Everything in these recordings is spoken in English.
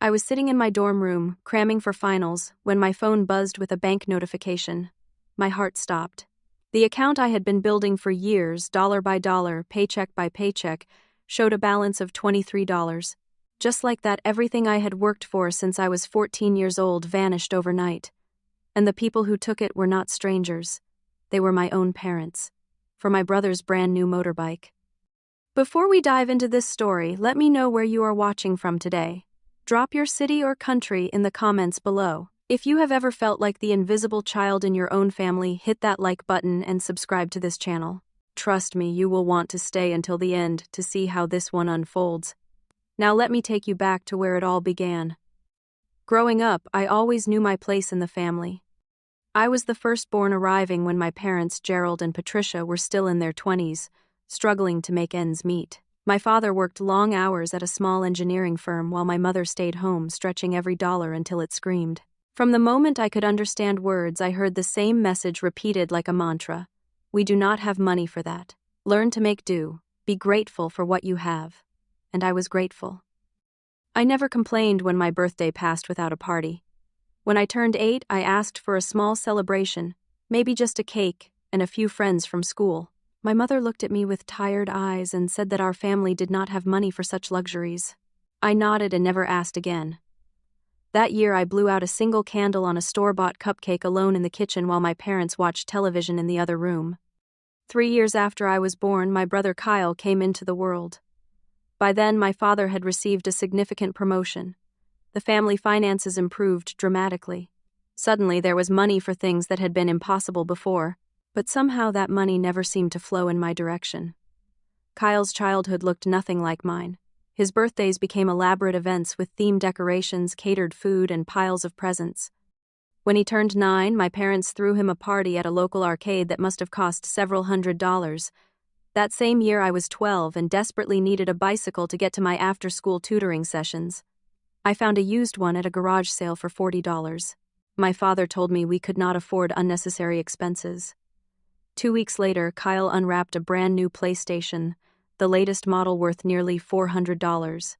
I was sitting in my dorm room, cramming for finals, when my phone buzzed with a bank notification. My heart stopped. The account I had been building for years, dollar by dollar, paycheck by paycheck, showed a balance of $23. Just like that, everything I had worked for since I was 14 years old vanished overnight. And the people who took it were not strangers. They were my own parents. For my brother's brand new motorbike. Before we dive into this story, let me know where you are watching from today. Drop your city or country in the comments below. If you have ever felt like the invisible child in your own family, hit that like button and subscribe to this channel. Trust me, you will want to stay until the end to see how this one unfolds. Now let me take you back to where it all began. Growing up, I always knew my place in the family. I was the firstborn arriving when my parents, Gerald and Patricia, were still in their 20s, struggling to make ends meet. My father worked long hours at a small engineering firm while my mother stayed home, stretching every dollar until it screamed. From the moment I could understand words, I heard the same message repeated like a mantra. We do not have money for that. Learn to make do. Be grateful for what you have. And I was grateful. I never complained when my birthday passed without a party. When I turned 8, I asked for a small celebration, maybe just a cake and a few friends from school. My mother looked at me with tired eyes and said that our family did not have money for such luxuries. I nodded and never asked again. That year I blew out a single candle on a store-bought cupcake alone in the kitchen while my parents watched television in the other room. 3 years after I was born, my brother Kyle came into the world. By then, my father had received a significant promotion. The family finances improved dramatically. Suddenly, there was money for things that had been impossible before. But somehow that money never seemed to flow in my direction. Kyle's childhood looked nothing like mine. His birthdays became elaborate events with themed decorations, catered food, and piles of presents. When he turned 9, my parents threw him a party at a local arcade that must have cost several $100s. That same year I was 12 and desperately needed a bicycle to get to my after-school tutoring sessions. I found a used one at a garage sale for $40. My father told me we could not afford unnecessary expenses. 2 weeks later, Kyle unwrapped a brand new PlayStation, the latest model worth nearly $400.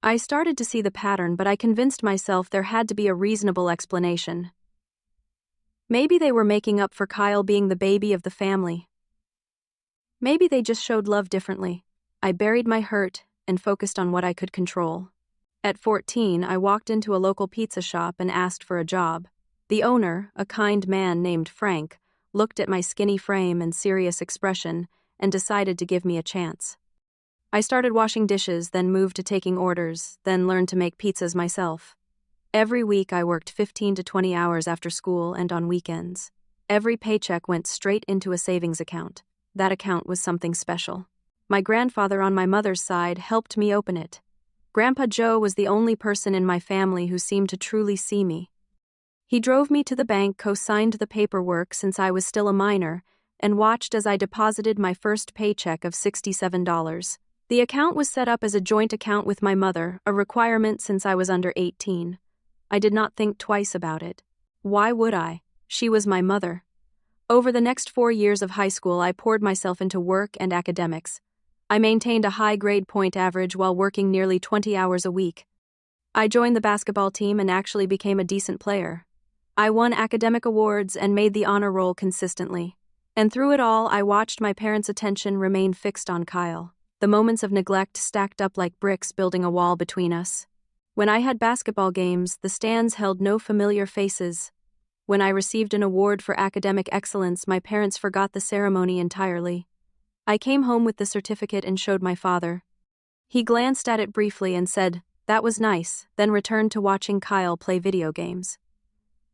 I started to see the pattern, but I convinced myself there had to be a reasonable explanation. Maybe they were making up for Kyle being the baby of the family. Maybe they just showed love differently. I buried my hurt and focused on what I could control. At 14, I walked into a local pizza shop and asked for a job. The owner, a kind man named Frank, looked at my skinny frame and serious expression, and decided to give me a chance. I started washing dishes, then moved to taking orders, then learned to make pizzas myself. Every week I worked 15 to 20 hours after school and on weekends. Every paycheck went straight into a savings account. That account was something special. My grandfather on my mother's side helped me open it. Grandpa Joe was the only person in my family who seemed to truly see me. He drove me to the bank, co-signed the paperwork since I was still a minor, and watched as I deposited my first paycheck of $67. The account was set up as a joint account with my mother, a requirement since I was under 18. I did not think twice about it. Why would I? She was my mother. Over the next 4 years of high school, I poured myself into work and academics. I maintained a high grade point average while working nearly 20 hours a week. I joined the basketball team and actually became a decent player. I won academic awards and made the honor roll consistently. And through it all, I watched my parents' attention remain fixed on Kyle. The moments of neglect stacked up like bricks, building a wall between us. When I had basketball games, the stands held no familiar faces. When I received an award for academic excellence, my parents forgot the ceremony entirely. I came home with the certificate and showed my father. He glanced at it briefly and said, "That was nice," then returned to watching Kyle play video games.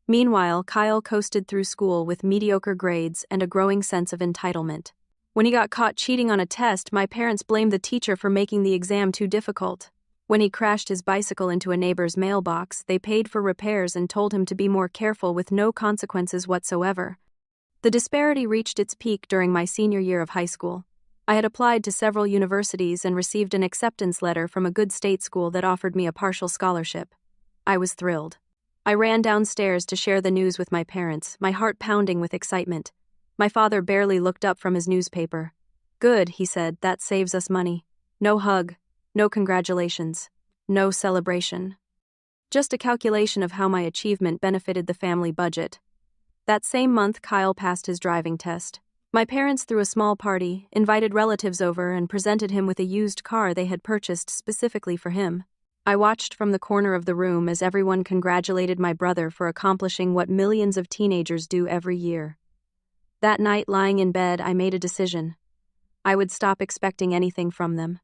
Meanwhile, Kyle coasted through school with mediocre grades and a growing sense of entitlement. When he got caught cheating on a test, my parents blamed the teacher for making the exam too difficult. When he crashed his bicycle into a neighbor's mailbox, they paid for repairs and told him to be more careful with no consequences whatsoever. The disparity reached its peak during my senior year of high school. I had applied to several universities and received an acceptance letter from a good state school that offered me a partial scholarship. I was thrilled. I ran downstairs to share the news with my parents, my heart pounding with excitement. My father barely looked up from his newspaper. "Good," he said, "that saves us money. No hug, no congratulations, no celebration." Just a calculation of how my achievement benefited the family budget. That same month, Kyle passed his driving test. My parents threw a small party, invited relatives over, and presented him with a used car they had purchased specifically for him. I watched from the corner of the room as everyone congratulated my brother for accomplishing what millions of teenagers do every year. That night, lying in bed, I made a decision. I would stop expecting anything from them.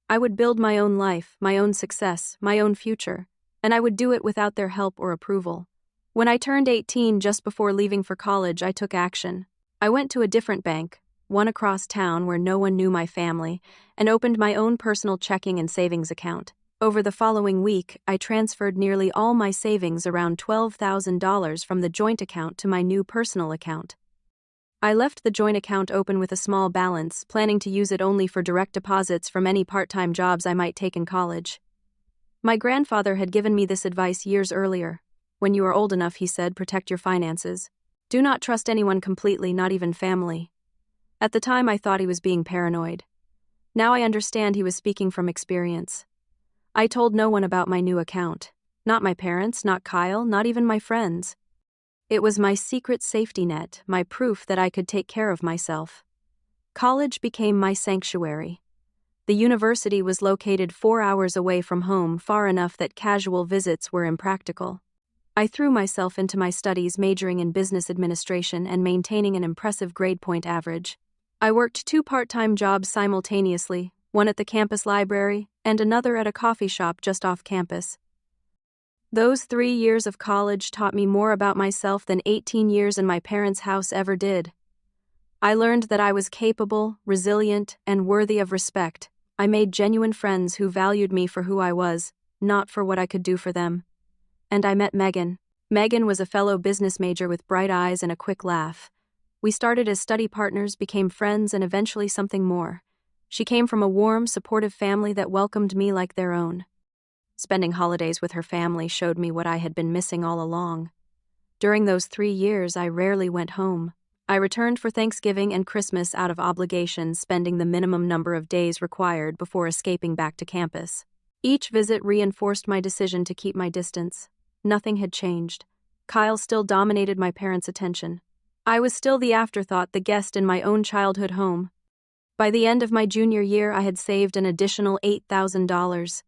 I would build my own life, my own success, my own future, and I would do it without their help or approval. When I turned 18, just before leaving for college, I took action. I went to a different bank, one across town where no one knew my family, and opened my own personal checking and savings account. Over the following week, I transferred nearly all my savings, around $12,000, from the joint account to my new personal account. I left the joint account open with a small balance, planning to use it only for direct deposits from any part-time jobs I might take in college. My grandfather had given me this advice years earlier. When you are old enough, he said, protect your finances. Do not trust anyone completely, not even family. At the time, I thought he was being paranoid. Now I understand he was speaking from experience. I told no one about my new account. Not my parents, not Kyle, not even my friends. It was my secret safety net, my proof that I could take care of myself. College became my sanctuary. The university was located 4 hours away from home, far enough that casual visits were impractical. I threw myself into my studies, majoring in business administration and maintaining an impressive grade point average. I worked 2 part-time jobs simultaneously, one at the campus library and another at a coffee shop just off campus. Those 3 years of college taught me more about myself than 18 years in my parents' house ever did. I learned that I was capable, resilient, and worthy of respect. I made genuine friends who valued me for who I was, not for what I could do for them. And I met Megan. Megan was a fellow business major with bright eyes and a quick laugh. We started as study partners, became friends, and eventually something more. She came from a warm, supportive family that welcomed me like their own. Spending holidays with her family showed me what I had been missing all along. During those 3 years, I rarely went home. I returned for Thanksgiving and Christmas out of obligation, spending the minimum number of days required before escaping back to campus. Each visit reinforced my decision to keep my distance. Nothing had changed. Kyle still dominated my parents' attention. I was still the afterthought, the guest in my own childhood home. By the end of my junior year, I had saved an additional $8,000.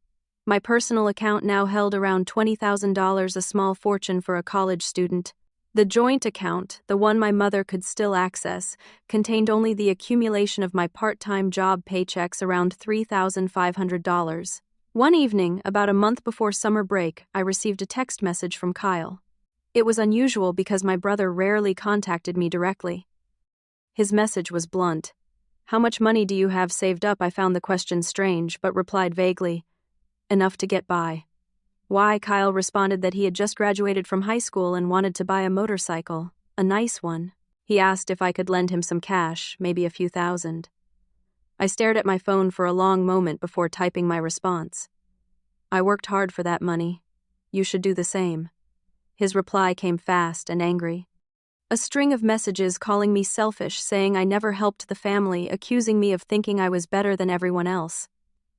My personal account now held around $20,000, a small fortune for a college student. The joint account, the one my mother could still access, contained only the accumulation of my part-time job paychecks, around $3,500. One evening, about a month before summer break, I received a text message from Kyle. It was unusual because my brother rarely contacted me directly. His message was blunt. "How much money do you have saved up?" I found the question strange, but replied vaguely, "Enough to get by." Why? Kyle responded that he had just graduated from high school and wanted to buy a motorcycle, a nice one. He asked if I could lend him some cash, maybe a few thousand. I stared at my phone for a long moment before typing my response. "I worked hard for that money. You should do the same." His reply came fast and angry. A string of messages calling me selfish, saying I never helped the family, accusing me of thinking I was better than everyone else.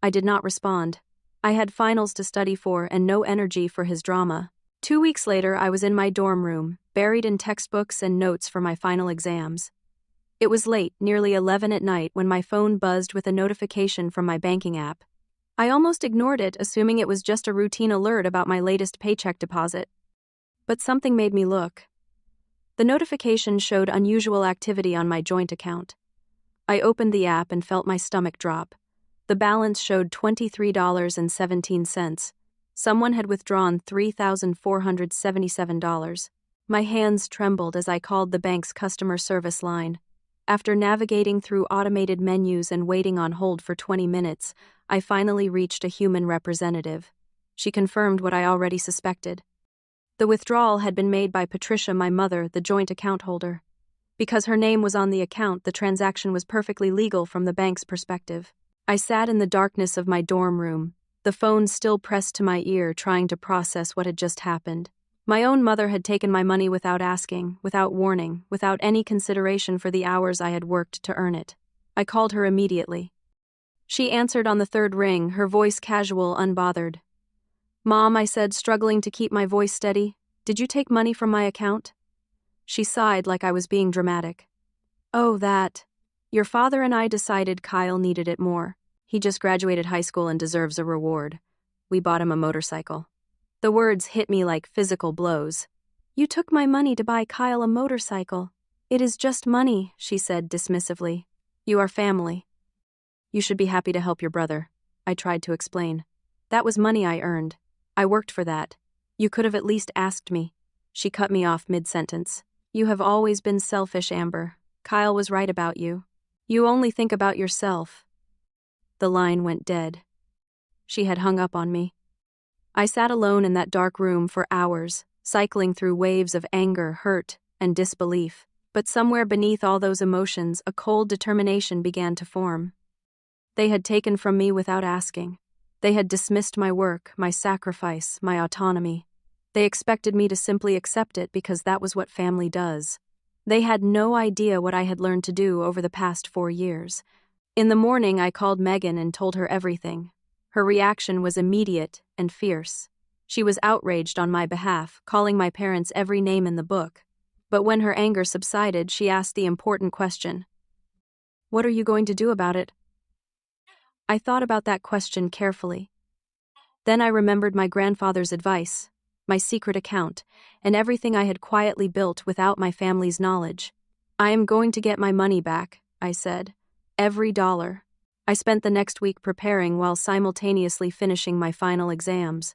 I did not respond. I had finals to study for and no energy for his drama. 2 weeks later, I was in my dorm room, buried in textbooks and notes for my final exams. It was late, nearly 11 at night, when my phone buzzed with a notification from my banking app. I almost ignored it, assuming it was just a routine alert about my latest paycheck deposit. But something made me look. The notification showed unusual activity on my joint account. I opened the app and felt my stomach drop. The balance showed $23.17. Someone had withdrawn $3,477. My hands trembled as I called the bank's customer service line. After navigating through automated menus and waiting on hold for 20 minutes, I finally reached a human representative. She confirmed what I already suspected. The withdrawal had been made by Patricia, my mother, the joint account holder. Because her name was on the account, the transaction was perfectly legal from the bank's perspective. I sat in the darkness of my dorm room, the phone still pressed to my ear, trying to process what had just happened. My own mother had taken my money without asking, without warning, without any consideration for the hours I had worked to earn it. I called her immediately. She answered on the third ring, her voice casual, unbothered. "Mom," I said, struggling to keep my voice steady, "did you take money from my account?" She sighed like I was being dramatic. "Oh, that. Your father and I decided Kyle needed it more. He just graduated high school and deserves a reward. We bought him a motorcycle." The words hit me like physical blows. "You took my money to buy Kyle a motorcycle. It is just money," she said dismissively. "You are family. You should be happy to help your brother," I tried to explain. "That was money I earned. I worked for that. You could have at least asked me." She cut me off mid-sentence. "You have always been selfish, Amber. Kyle was right about you. You only think about yourself." The line went dead. She had hung up on me. I sat alone in that dark room for hours, cycling through waves of anger, hurt, and disbelief. But somewhere beneath all those emotions, a cold determination began to form. They had taken from me without asking. They had dismissed my work, my sacrifice, my autonomy. They expected me to simply accept it because that was what family does. They had no idea what I had learned to do over the past 4 years. In the morning, I called Megan and told her everything. Her reaction was immediate and fierce. She was outraged on my behalf, calling my parents every name in the book. But when her anger subsided, she asked the important question: "What are you going to do about it?" I thought about that question carefully. Then I remembered my grandfather's advice, my secret account, and everything I had quietly built without my family's knowledge. "I am going to get my money back," I said. "Every dollar." I spent the next week preparing while simultaneously finishing my final exams.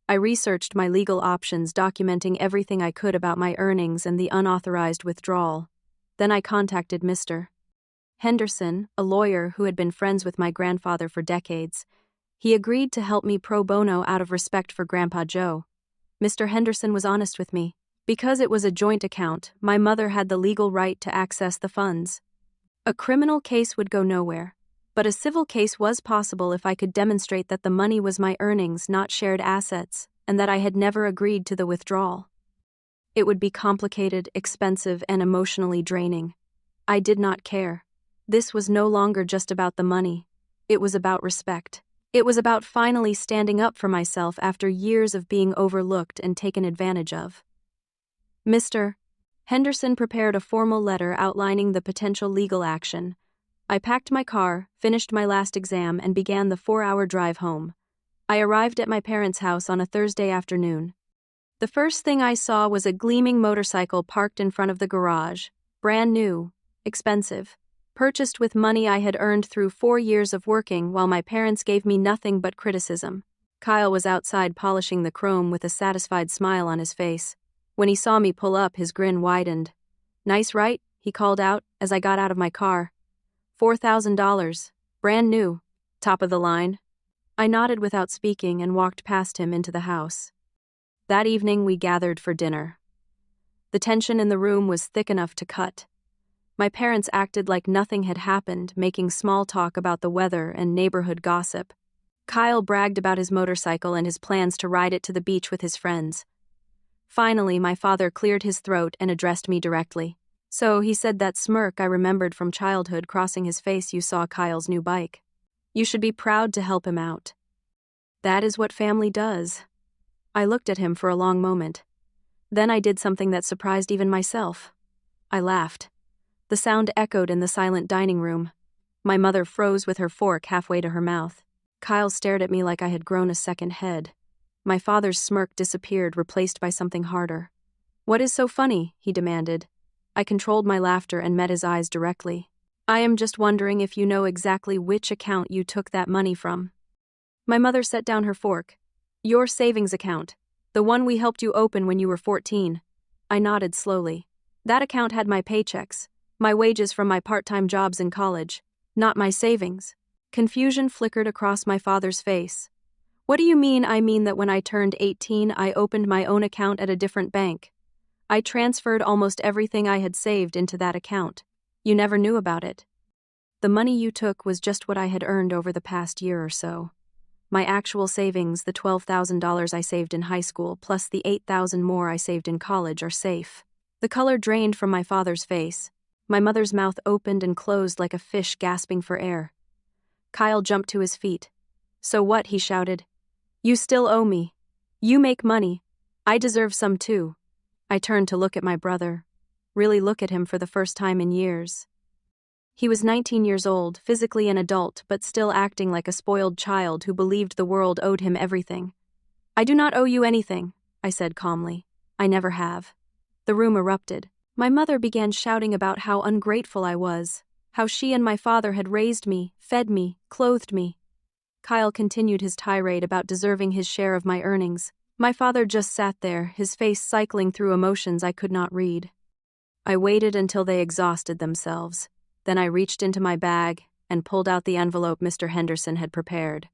I researched my legal options, documenting everything I could about my earnings and the unauthorized withdrawal. Then I contacted Mr. Henderson, a lawyer who had been friends with my grandfather for decades. He agreed to help me pro bono out of respect for Grandpa Joe. Mr. Henderson was honest with me. Because it was a joint account, my mother had the legal right to access the funds. A criminal case would go nowhere, but a civil case was possible if I could demonstrate that the money was my earnings, not shared assets, and that I had never agreed to the withdrawal. It would be complicated, expensive, and emotionally draining. I did not care. This was no longer just about the money. It was about respect. It was about finally standing up for myself after years of being overlooked and taken advantage of. Mr. Henderson prepared a formal letter outlining the potential legal action. I packed my car, finished my last exam, and began the 4-hour drive home. I arrived at my parents' house on a Thursday afternoon. The first thing I saw was a gleaming motorcycle parked in front of the garage, brand new, expensive, purchased with money I had earned through 4 years of working while my parents gave me nothing but criticism. Kyle was outside polishing the chrome with a satisfied smile on his face. When he saw me pull up, his grin widened. "Nice, right?" he called out as I got out of my car. $4,000, brand new, top of the line. I nodded without speaking and walked past him into the house. That evening we gathered for dinner. The tension in the room was thick enough to cut. My parents acted like nothing had happened, making small talk about the weather and neighborhood gossip. Kyle bragged about his motorcycle and his plans to ride it to the beach with his friends. Finally, my father cleared his throat and addressed me directly. "So," he said, that smirk I remembered from childhood crossing his face, "you saw Kyle's new bike. You should be proud to help him out. That is what family does." I looked at him for a long moment. Then I did something that surprised even myself. I laughed. The sound echoed in the silent dining room. My mother froze with her fork halfway to her mouth. Kyle stared at me like I had grown a second head. My father's smirk disappeared, replaced by something harder. "What is so funny?" he demanded. I controlled my laughter and met his eyes directly. "I am just wondering if you know exactly which account you took that money from." My mother set down her fork. "Your savings account. The one we helped you open when you were 14. I nodded slowly. That account had my paychecks, my wages from my part-time jobs in college, not my savings. Confusion flickered across my father's face. "What do you mean?" "I mean that when I turned 18, I opened my own account at a different bank. I transferred almost everything I had saved into that account. You never knew about it. The money you took was just what I had earned over the past year or so. My actual savings, the $12,000 I saved in high school, plus the $8,000 more I saved in college, are safe." The color drained from my father's face. My mother's mouth opened and closed like a fish gasping for air. Kyle jumped to his feet. "So what?" he shouted. "You still owe me." You make money. I deserve some too. I turned to look at my brother. Really look at him for the first time in years. He was 19 years old, physically an adult, but still acting like a spoiled child who believed the world owed him everything. I do not owe you anything, I said calmly. I never have. The room erupted. My mother began shouting about how ungrateful I was, how she and my father had raised me, fed me, clothed me. Kyle continued his tirade about deserving his share of my earnings. My father just sat there, his face cycling through emotions I could not read. I waited until they exhausted themselves. Then I reached into my bag and pulled out the envelope Mr. Henderson had prepared.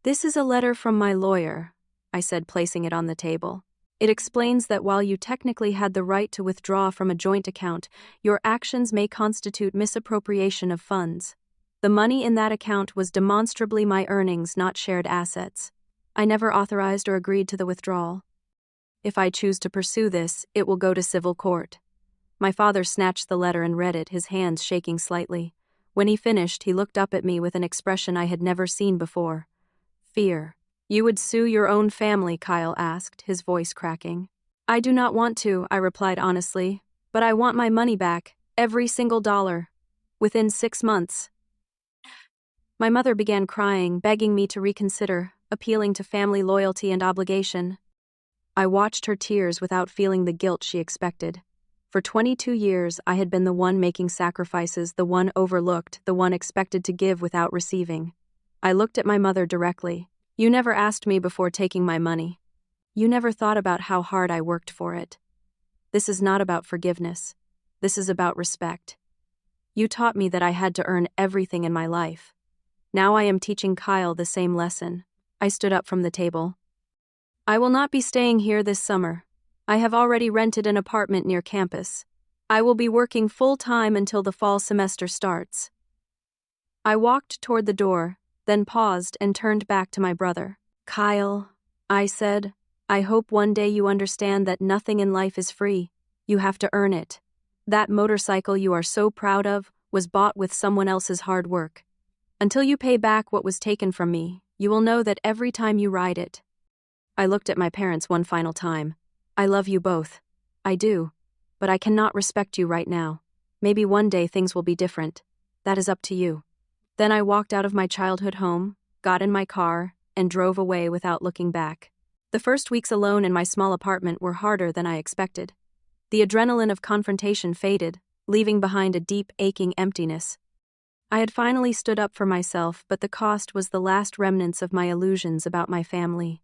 This is a letter from my lawyer, I said, placing it on the table. It explains that while you technically had the right to withdraw from a joint account, your actions may constitute misappropriation of funds. The money in that account was demonstrably my earnings, not shared assets. I never authorized or agreed to the withdrawal. If I choose to pursue this, it will go to civil court. My father snatched the letter and read it, his hands shaking slightly. When he finished, he looked up at me with an expression I had never seen before. Fear. You would sue your own family, Kyle asked, his voice cracking. I do not want to, I replied honestly, but I want my money back, every single dollar. Within 6 months. My mother began crying, begging me to reconsider, appealing to family loyalty and obligation. I watched her tears without feeling the guilt she expected. For 22 years, I had been the one making sacrifices, the one overlooked, the one expected to give without receiving. I looked at my mother directly. You never asked me before taking my money. You never thought about how hard I worked for it. This is not about forgiveness. This is about respect. You taught me that I had to earn everything in my life. Now I am teaching Kyle the same lesson. I stood up from the table. I will not be staying here this summer. I have already rented an apartment near campus. I will be working full-time until the fall semester starts. I walked toward the door, then paused and turned back to my brother. Kyle, I said, I hope one day you understand that nothing in life is free. You have to earn it. That motorcycle you are so proud of was bought with someone else's hard work. Until you pay back what was taken from me, you will know that every time you ride it. I looked at my parents one final time. I love you both. I do. But I cannot respect you right now. Maybe one day things will be different. That is up to you. Then I walked out of my childhood home, got in my car, and drove away without looking back. The first weeks alone in my small apartment were harder than I expected. The adrenaline of confrontation faded, leaving behind a deep, aching emptiness. I had finally stood up for myself, but the cost was the last remnants of my illusions about my family.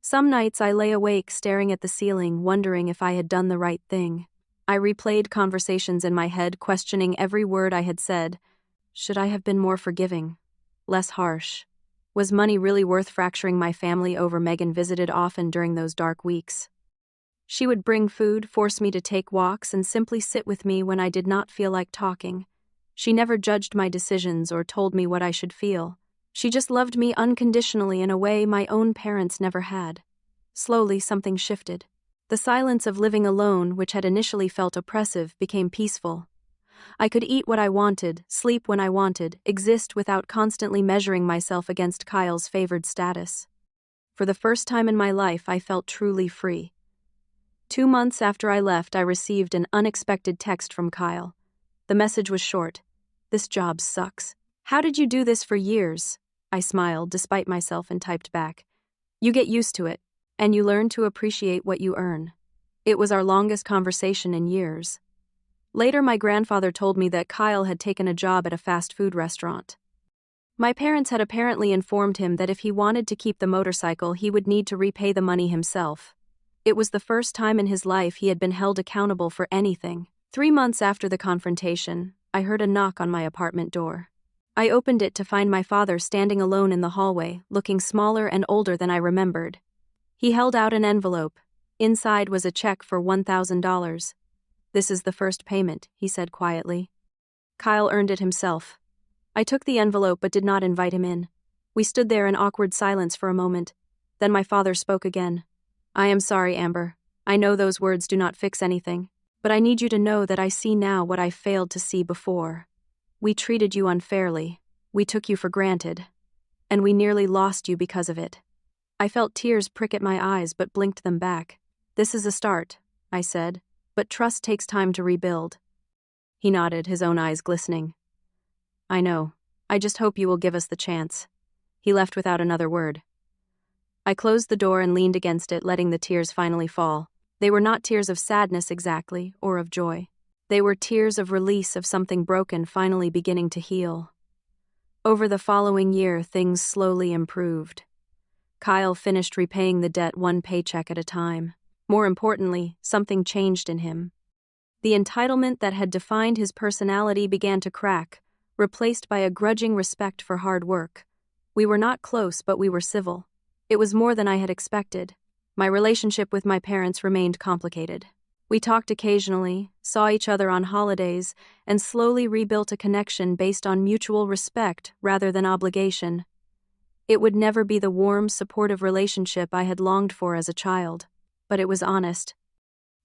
Some nights I lay awake staring at the ceiling, wondering if I had done the right thing. I replayed conversations in my head, questioning every word I had said. Should I have been more forgiving? Less harsh? Was money really worth fracturing my family over? Megan visited often during those dark weeks. She would bring food, force me to take walks, and simply sit with me when I did not feel like talking. She never judged my decisions or told me what I should feel. She just loved me unconditionally in a way my own parents never had. Slowly, something shifted. The silence of living alone, which had initially felt oppressive, became peaceful. I could eat what I wanted, sleep when I wanted, exist without constantly measuring myself against Kyle's favored status. For the first time in my life, I felt truly free. 2 months after I left, I received an unexpected text from Kyle. The message was short. This job sucks. How did you do this for years? I smiled, despite myself, and typed back. You get used to it, and you learn to appreciate what you earn. It was our longest conversation in years. Later, my grandfather told me that Kyle had taken a job at a fast food restaurant. My parents had apparently informed him that if he wanted to keep the motorcycle, he would need to repay the money himself. It was the first time in his life he had been held accountable for anything. 3 months after the confrontation, I heard a knock on my apartment door. I opened it to find my father standing alone in the hallway, looking smaller and older than I remembered. He held out an envelope. Inside was a check for $1,000. This is the first payment, he said quietly. Kyle earned it himself. I took the envelope but did not invite him in. We stood there in awkward silence for a moment. Then my father spoke again. I am sorry, Amber. I know those words do not fix anything, but I need you to know that I see now what I failed to see before. We treated you unfairly. We took you for granted. And we nearly lost you because of it. I felt tears prick at my eyes but blinked them back. "This is a start," I said, "but trust takes time to rebuild." He nodded, his own eyes glistening. "I know. I just hope you will give us the chance." He left without another word. I closed the door and leaned against it, letting the tears finally fall. They were not tears of sadness exactly, or of joy. They were tears of release of something broken finally beginning to heal. Over the following year, things slowly improved. Kyle finished repaying the debt one paycheck at a time. More importantly, something changed in him. The entitlement that had defined his personality began to crack, replaced by a grudging respect for hard work. We were not close, but we were civil. It was more than I had expected. My relationship with my parents remained complicated. We talked occasionally, saw each other on holidays, and slowly rebuilt a connection based on mutual respect rather than obligation. It would never be the warm, supportive relationship I had longed for as a child, but it was honest.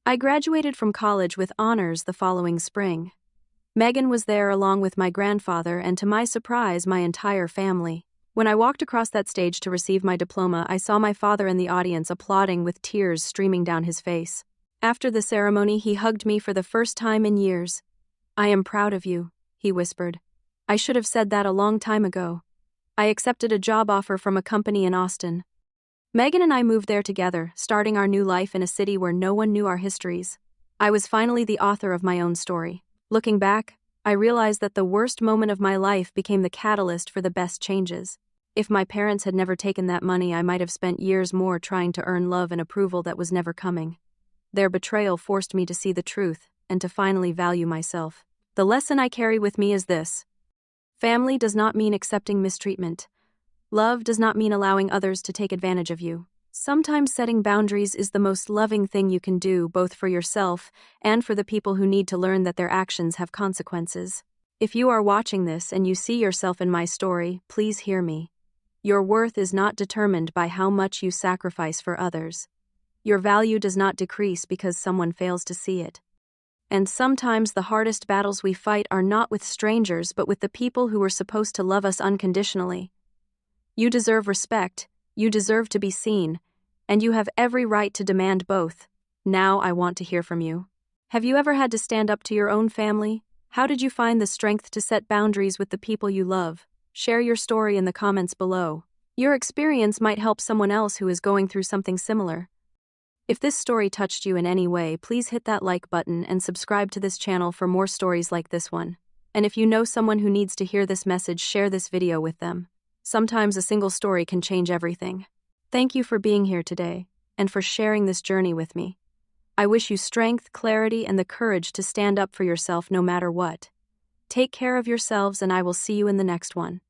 I graduated from college with honors the following spring. Megan was there along with my grandfather and, to my surprise, my entire family. When I walked across that stage to receive my diploma, I saw my father in the audience applauding with tears streaming down his face. After the ceremony, he hugged me for the first time in years. "I am proud of you," he whispered. "I should have said that a long time ago." I accepted a job offer from a company in Austin. Megan and I moved there together, starting our new life in a city where no one knew our histories. I was finally the author of my own story. Looking back, I realized that the worst moment of my life became the catalyst for the best changes. If my parents had never taken that money, I might have spent years more trying to earn love and approval that was never coming. Their betrayal forced me to see the truth and to finally value myself. The lesson I carry with me is this: family does not mean accepting mistreatment. Love does not mean allowing others to take advantage of you. Sometimes setting boundaries is the most loving thing you can do, both for yourself and for the people who need to learn that their actions have consequences. If you are watching this and you see yourself in my story, please hear me. Your worth is not determined by how much you sacrifice for others. Your value does not decrease because someone fails to see it. And sometimes the hardest battles we fight are not with strangers but with the people who were supposed to love us unconditionally. You deserve respect, you deserve to be seen, and you have every right to demand both. Now I want to hear from you. Have you ever had to stand up to your own family? How did you find the strength to set boundaries with the people you love? Share your story in the comments below. Your experience might help someone else who is going through something similar. If this story touched you in any way, please hit that like button and subscribe to this channel for more stories like this one. And if you know someone who needs to hear this message, share this video with them. Sometimes a single story can change everything. Thank you for being here today, and for sharing this journey with me. I wish you strength, clarity, and the courage to stand up for yourself no matter what. Take care of yourselves, and I will see you in the next one.